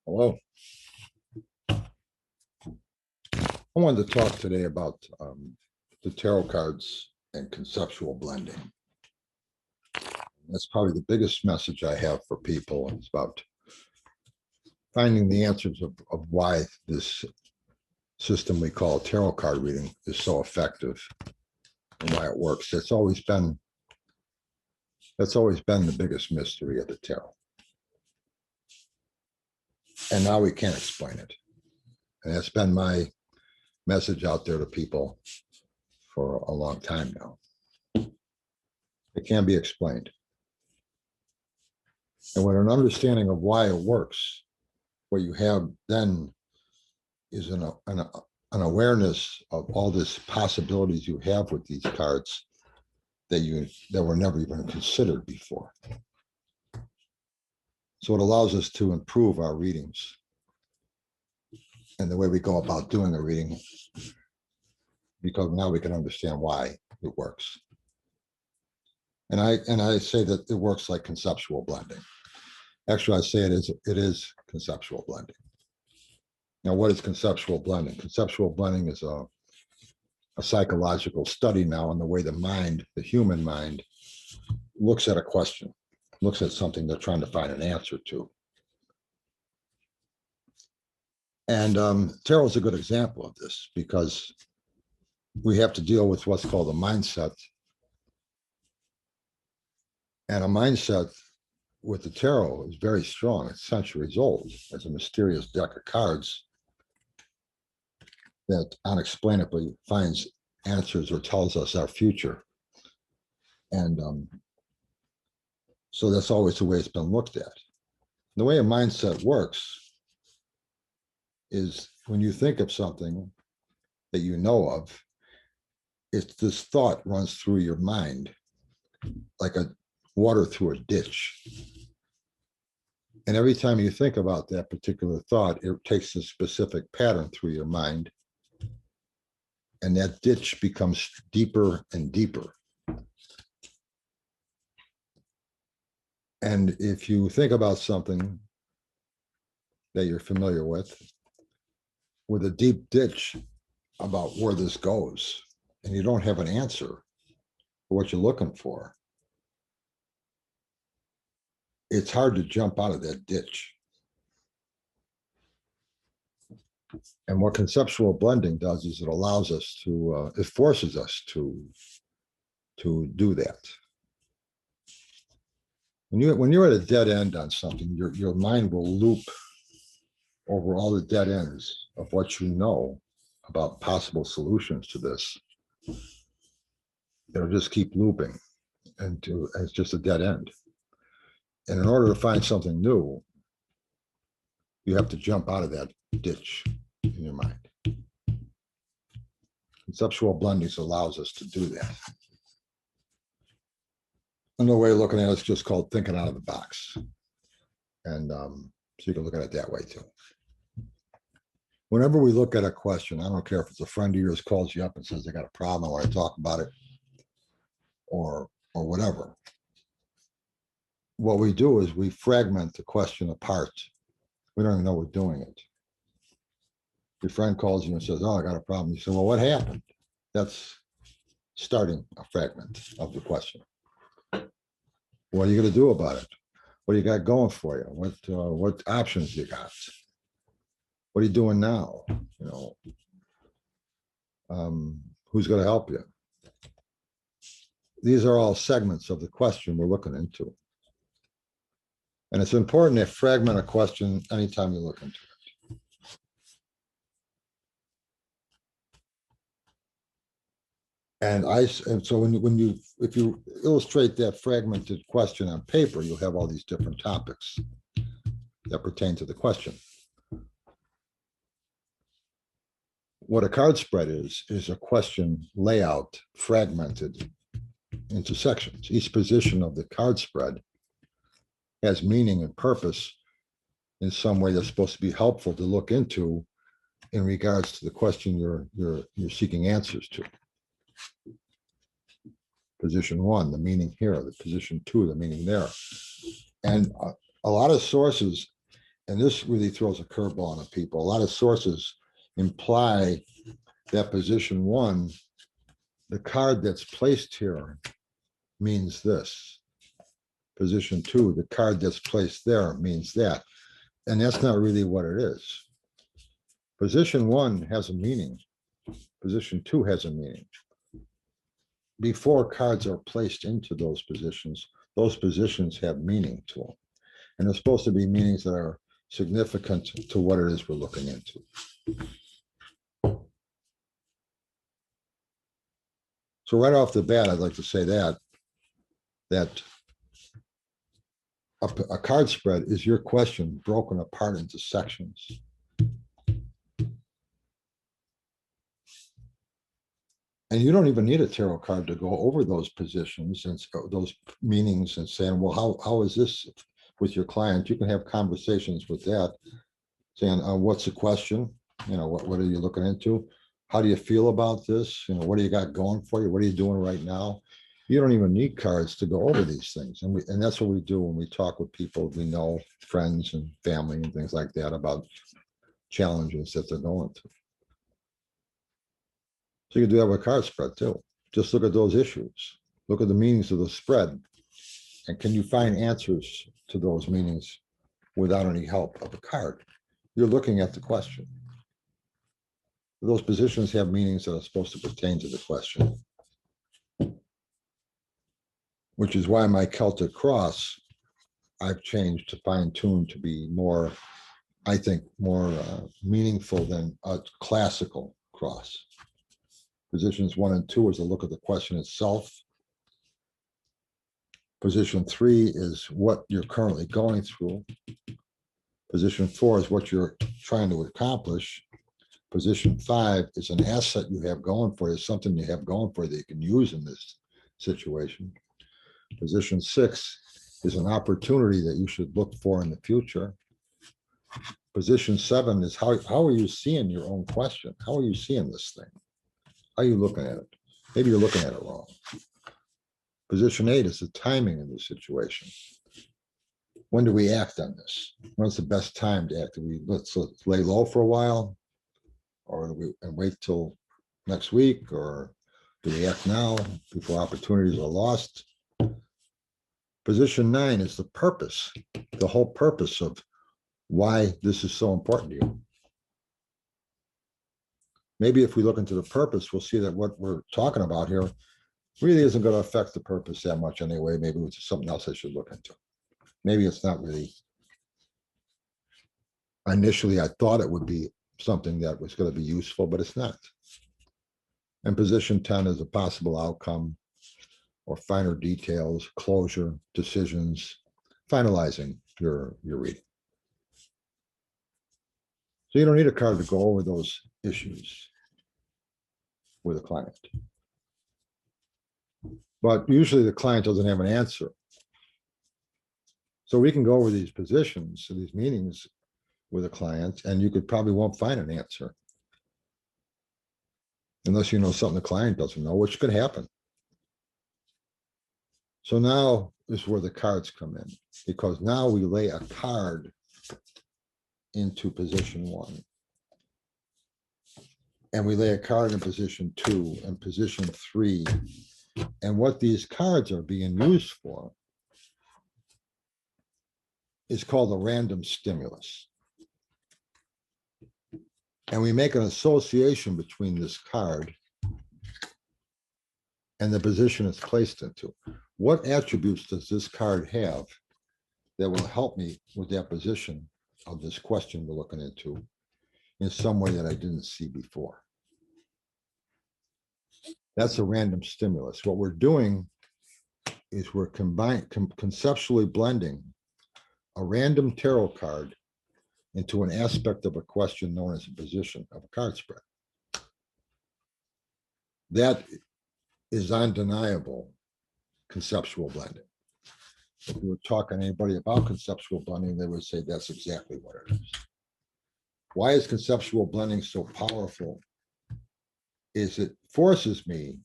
Hello. I wanted to talk today about the tarot cards and conceptual blending. That's probably the biggest message I have for people. It's about finding the answers of why this system we call tarot card reading is so effective and why it works. That's always been the biggest mystery of the tarot. And now we can't explain it. And that's been my message out there to people for a long time now. It can be explained. And with an understanding of why it works, what you have then is an awareness of all these possibilities you have with these cards that were never even considered before. So it allows us to improve our readings and the way we go about doing a reading, because now we can understand why it works. And I say that it works like conceptual blending. Actually, I say it is conceptual blending. Now, what is conceptual blending? Conceptual blending is a psychological study now on the way the human mind, looks at a question, looks at something they're trying to find an answer to. And tarot is a good example of this because we have to deal with what's called a mindset. And a mindset with the tarot is very strong. It's centuries old. It's a mysterious deck of cards that unexplainably finds answers or tells us our future. And so that's always the way it's been looked at. The way a mindset works is when you think of something that you know of, it's this thought runs through your mind like a water through a ditch. And every time you think about that particular thought, it takes a specific pattern through your mind. And that ditch becomes deeper and deeper. And if you think about something that you're familiar with a deep ditch about where this goes, and you don't have an answer for what you're looking for, it's hard to jump out of that ditch. And what conceptual blending does is it allows us to, it forces us to do that. When you're at a dead end on something, your mind will loop over all the dead ends of what you know about possible solutions to this. It'll just keep looping and it's just a dead end. And in order to find something new, you have to jump out of that ditch in your mind. Conceptual blending allows us to do that. Another way of looking at it is just called thinking out of the box. And so you can look at it that way too. Whenever we look at a question, I don't care if it's a friend of yours calls you up and says they got a problem, I want to talk about it, or whatever. What we do is we fragment the question apart. We don't even know we're doing it. Your friend calls you and says, oh, I got a problem. You say, well, what happened? That's starting a fragment of the question. What are you going to do about it? What do you got going for you? What options you got? What are you doing now? You know, who's going to help you? These are all segments of the question we're looking into. And it's important to fragment a question anytime you look into it. And so if you illustrate that fragmented question on paper, you'll have all these different topics that pertain to the question. What a card spread is a question layout fragmented into sections. Each position of the card spread has meaning and purpose in some way that's supposed to be helpful to look into in regards to the question you're seeking answers to. Position 1, the meaning here, the position 2, the meaning there. And a lot of sources and this really throws a curveball on people. A lot of sources imply that position one, the card that's placed here means this. Position two, the card that's placed there means that. And that's not really what it is. Position one has a meaning. Position two has a meaning. Before cards are placed into those positions have meaning to them. And they're supposed to be meanings that are significant to what it is we're looking into. So right off the bat, I'd like to say that a card spread is your question broken apart into sections. And you don't even need a tarot card to go over those positions and those meanings and saying, well, how is this with your client? You can have conversations with that, saying, what's the question? You know, what are you looking into? How do you feel about this? You know, what do you got going for you? What are you doing right now? You don't even need cards to go over these things. And that's what we do when we talk with people we know, friends and family and things like that, about challenges that they're going through. So you can do that with a card spread too. Just look at those issues. Look at the meanings of the spread. And can you find answers to those meanings without any help of a card? You're looking at the question. Those positions have meanings that are supposed to pertain to the question. Which is why my Celtic cross, I've changed to fine tune to be more, I think, more meaningful than a classical cross. Positions 1 and 2 is a look at the question itself. Position 3 is what you're currently going through. Position 4 is what you're trying to accomplish. Position 5 is an asset you have going for you, something you have going for you that you can use in this situation. Position 6 is an opportunity that you should look for in the future. Position 7 is how are you seeing your own question? How are you seeing this thing? How are you looking at it? Maybe you're looking at it wrong. Position 8 is the timing of the situation. When do we act on this? When's the best time to act? Do we let's lay low for a while, or do we wait till next week, or do we act now before opportunities are lost? Position 9 is the purpose, the whole purpose of why this is so important to you. Maybe if we look into the purpose, we'll see that what we're talking about here really isn't going to affect the purpose that much anyway. Maybe it's something else I should look into. Maybe it's not really. Initially, I thought it would be something that was going to be useful, but it's not. And position 10 is a possible outcome or finer details, closure, decisions, finalizing your reading. So you don't need a card to go over those issues with a client. But usually the client doesn't have an answer. So we can go over these positions, so these meanings with a client, and you could probably won't find an answer. Unless you know something the client doesn't know, which could happen. So now is where the cards come in, because now we lay a card into position 1. And we lay a card in position 2 and position 3. And what these cards are being used for is called a random stimulus. And we make an association between this card and the position it's placed into. What attributes does this card have that will help me with that position of this question we're looking into in some way that I didn't see before? That's a random stimulus. What we're doing is we're conceptually blending a random tarot card into an aspect of a question known as a position of a card spread. That is undeniable conceptual blending. If you were talking to anybody about conceptual blending, they would say that's exactly what it is. Why is conceptual blending so powerful? Is it forces me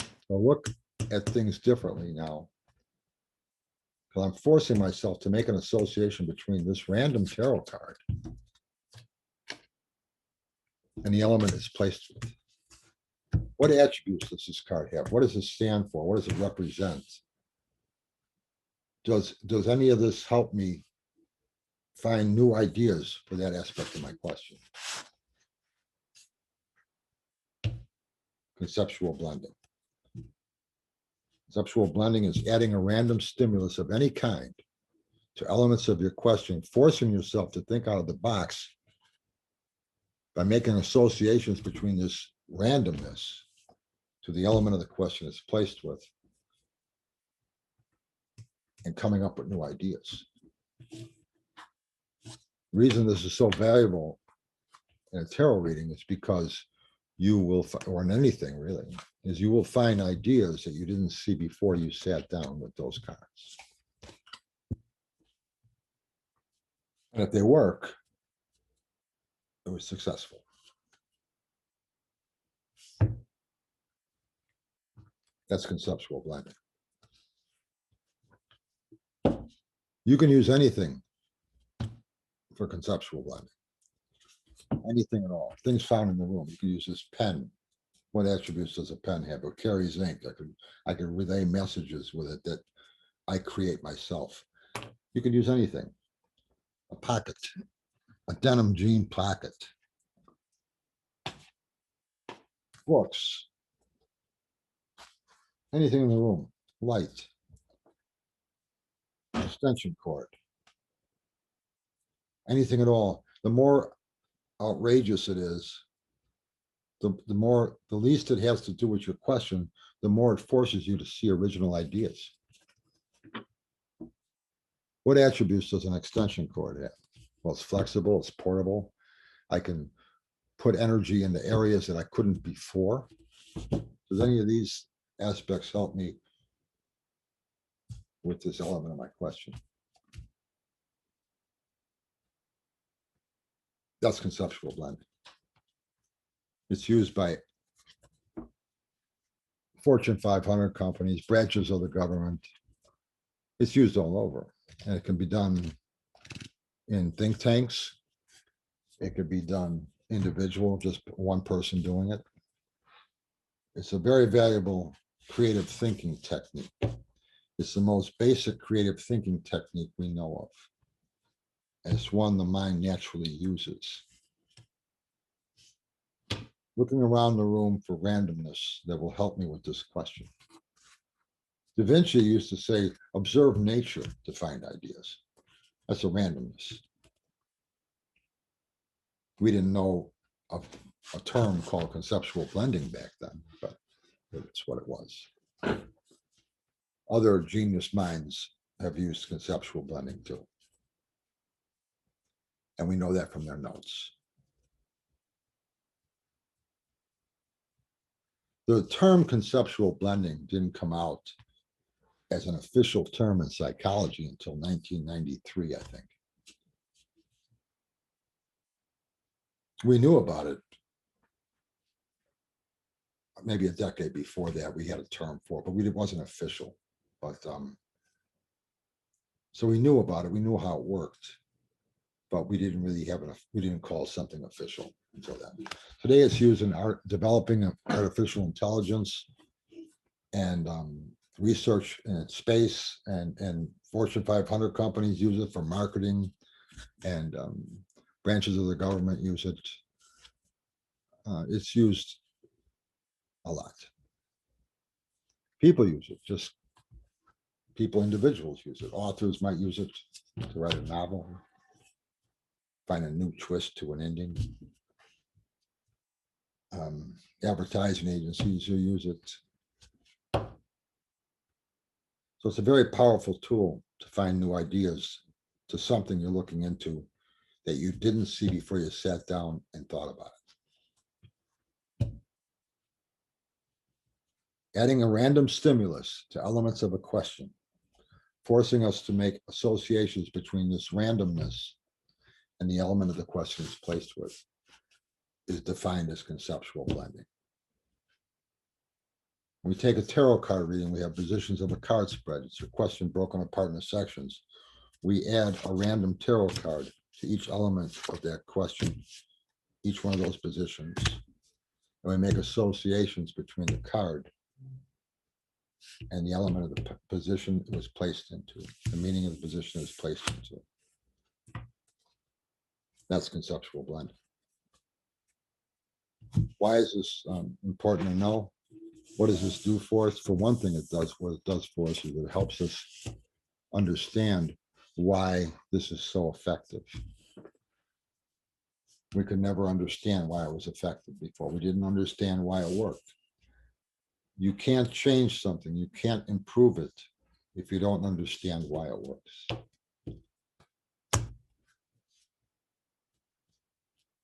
to look at things differently now because I'm forcing myself to make an association between this random tarot card and the element it's placed with. What attributes does this card have? What does it stand for? What does it represent? Does any of this help me find new ideas for that aspect of my question? Conceptual blending. Conceptual blending is adding a random stimulus of any kind to elements of your question, forcing yourself to think out of the box by making associations between this randomness to the element of the question it's placed with and coming up with new ideas. The reason this is so valuable in a tarot reading is because you will, or in anything really, is you will find ideas that you didn't see before you sat down with those cards. And if they work, it was successful. That's conceptual blending. You can use anything for conceptual blending. Anything at all. Things found in the room. You can use this pen. What attributes does a pen have? It carries ink. I could relay messages with it that I create myself. You can use anything. A pocket, a denim jean pocket, books, anything in the room, light, extension cord, anything at all. The more outrageous it is, the least it has to do with your question, the more it forces you to see original ideas. What attributes does an extension cord have? Well, it's flexible, it's portable. I can put energy into areas that I couldn't before. Does any of these aspects help me with this element of my question? That's conceptual blending. It's used by Fortune 500 companies, branches of the government. It's used all over, and it can be done in think tanks. It could be done individual, just one person doing it. It's a very valuable creative thinking technique. It's the most basic creative thinking technique we know of. And it's one the mind naturally uses. Looking around the room for randomness that will help me with this question. Da Vinci used to say, observe nature to find ideas. That's a randomness. We didn't know of a term called conceptual blending back then, but it's what it was. Other genius minds have used conceptual blending too. And we know that from their notes. The term conceptual blending didn't come out as an official term in psychology until 1993, I think. We knew about it maybe a decade before that. We had a term for it, but it wasn't official. But so we knew about it. We knew how it worked, but we didn't really have enough. We didn't call something official until then. Today, it's used in developing artificial intelligence and research in space, and Fortune 500 companies use it for marketing, and branches of the government use it. It's used a lot. People use it, just people, individuals use it. Authors might use it to write a novel, find a new twist to an ending. Advertising agencies who use it. So it's a very powerful tool to find new ideas to something you're looking into that you didn't see before you sat down and thought about it. Adding a random stimulus to elements of a question, forcing us to make associations between this randomness and the element of the question it's placed with, is defined as conceptual blending. When we take a tarot card reading, we have positions of a card spread. It's a question broken apart into sections. We add a random tarot card to each element of that question, each one of those positions. And we make associations between the card and the element of the position it was placed into, the meaning of the position it was placed into. That's conceptual blending. Why is this important to know? What does this do for us? For one thing, what it does for us is it helps us understand why this is so effective. We could never understand why it was effective before. We didn't understand why it worked. You can't change something. You can't improve it if you don't understand why it works.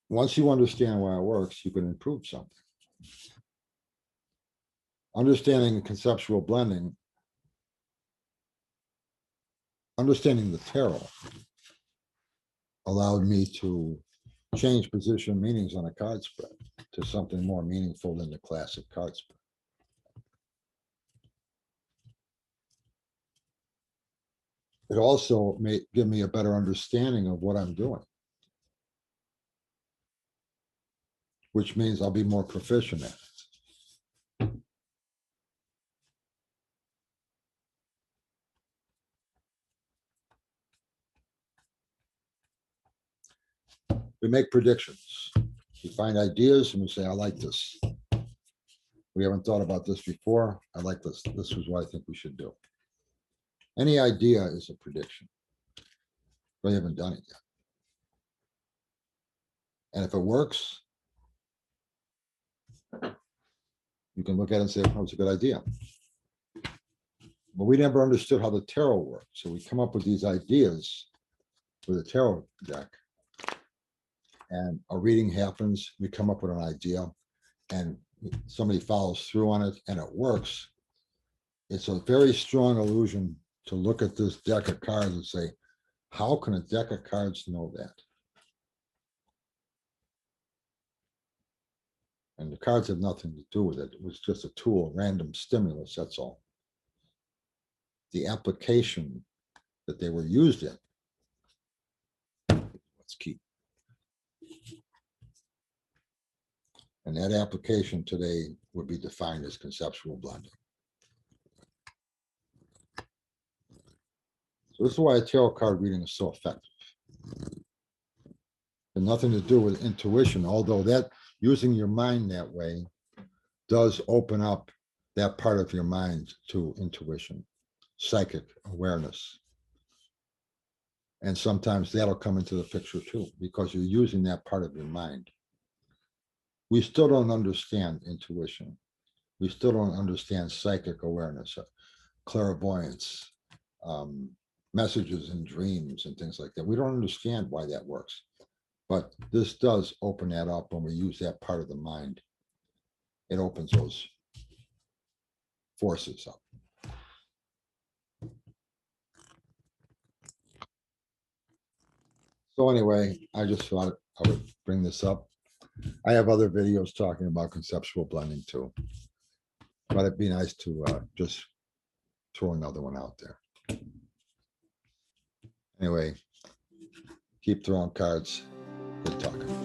Once you understand why it works, you can improve something. Understanding conceptual blending, understanding the tarot allowed me to change position meanings on a card spread to something more meaningful than the classic card spread. It also may give me a better understanding of what I'm doing, which means I'll be more proficient at it. We make predictions. We find ideas and we say, I like this. We haven't thought about this before. I like this. This is what I think we should do. Any idea is a prediction. We haven't done it yet. And if it works, you can look at it and say, oh, it's a good idea. But we never understood how the tarot worked. So we come up with these ideas with a tarot deck. And a reading happens, we come up with an idea, and somebody follows through on it and it works. It's a very strong illusion to look at this deck of cards and say, how can a deck of cards know that? And the cards have nothing to do with it. It was just a tool, random stimulus, that's all. The application that they were used in, what's key. And that application today would be defined as conceptual blending. So this is why a tarot card reading is so effective. And nothing to do with intuition, although that using your mind that way does open up that part of your mind to intuition, psychic awareness. And sometimes that'll come into the picture too, because you're using that part of your mind. We still don't understand intuition. We still don't understand psychic awareness, clairvoyance, messages and dreams and things like that. We don't understand why that works. But this does open that up when we use that part of the mind. It opens those forces up. So anyway, I just thought I would bring this up. I have other videos talking about conceptual blending too. But it'd be nice to just throw another one out there. Anyway, keep throwing cards. Good talking.